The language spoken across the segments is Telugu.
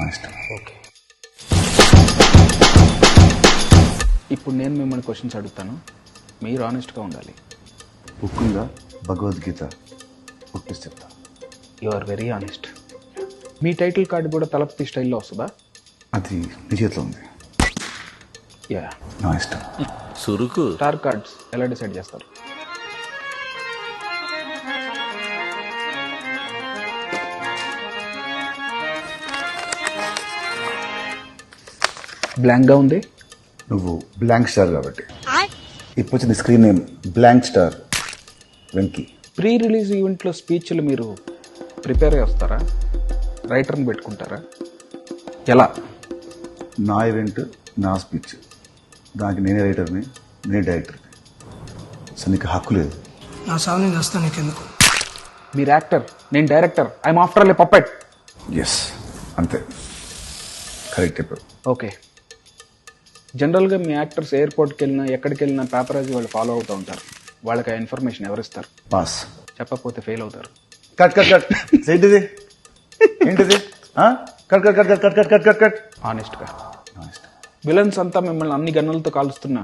నా ఇష్టం. ఓకే, ఇప్పుడు నేను మిమ్మల్ని క్వశ్చన్స్ అడుగుతాను, మీరు ఆనెస్ట్గా ఉండాలి. బుక్ ఉందా భగవద్గీత? పుట్టిసి చెప్తా. You are very honest. మీ టైటిల్ కార్డు కూడా తలపతి స్టైల్లో వస్తుందా? అది నీ చేతిలో ఉంది. యా. నా ఇష్టం. సురుకు. స్టార్ కార్డ్స్ ఎలా డిసైడ్ చేస్తారు? బ్లాంక్గా ఉంది. నువ్వు బ్లాంక్ స్టార్ కాబట్టి. ఇప్పుడు వచ్చిన screen name blank star Venky. Pre release ఈవెంట్లో స్పీచ్లు మీరు ప్రిపేర్ అయ్యి వస్తారా? రైటర్ని పెట్టుకుంటారా? ఎలా? నా ఈవెంట్, నా స్పీచ్, దానికి నేనే రైటర్ని, నేనే డైరెక్టర్ని. సో నీకు హక్కు లేదు. నా సాగు నేను వస్తాను, నీకెందుకు? మీరు యాక్టర్, నేను director. I'm after all a puppet. Yes, అంతే. కరెక్ట్ చెప్పావు. ఓకే, జనరల్గా మీ యాక్టర్స్ ఎయిర్పోర్ట్కి వెళ్ళినా ఎక్కడికి వెళ్ళినా పేపరాజీ వాళ్ళు ఫాలో అవుతూ ఉంటారు. వాళ్ళకి ఆ ఇన్ఫర్మేషన్ ఎవరిస్తారు? పాస్. చెప్పకపోతే ఫెయిల్ అవుతారు. Cut cut cut. ఏంటిది ఏంటిది? Cut cut cut cut cut cut cut cut. ఆనెస్ట్గా. నా ఇష్టం. విలన్స్ అంతా మిమ్మల్ని అన్ని గన్నులతో కాలుస్తున్నా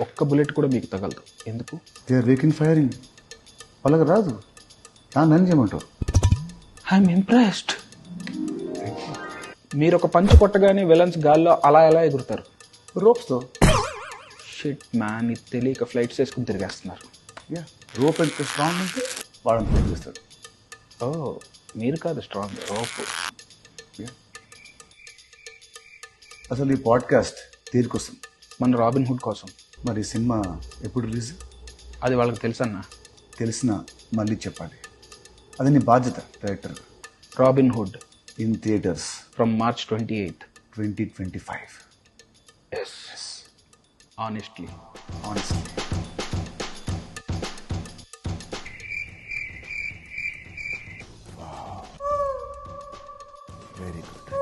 ఒక్క బుల్లెట్ కూడా మీకు తగలదు. ఎందుకు? They are weak in firing. వాళ్ళకి రాదు. నన్ను చేయమంటావు? I'm impressed. మీరు ఒక పంచ్ కొట్టగానే విలన్స్ గాల్లో అలా ఎలా ఎగురుతారు? రోప్స్తో. షిట్ మ్యాన్, ఇది తెలియక ఫ్లైట్స్ వేసుకుని తిరిగేస్తున్నారు. యా, రోప్ ఎంత స్ట్రాంగ్ ఉంటే వాళ్ళని పంపిస్తారు. ఓ, మీరు కాదు స్ట్రాంగ్, రోప్. అసలు ఈ పాడ్కాస్ట్ తీరుకొసం మన రాబిన్ హుడ్ కోసం. మరి సినిమా ఎప్పుడు రిలీజ్? అది వాళ్ళకి తెలుసన్నా. తెలిసిన మళ్ళీ చెప్పాలి. అది నీ బాధ్యత director. Robin hood in theatres from March 28th. 2025. Yes. Honestly. Honestly. Wow. Very good.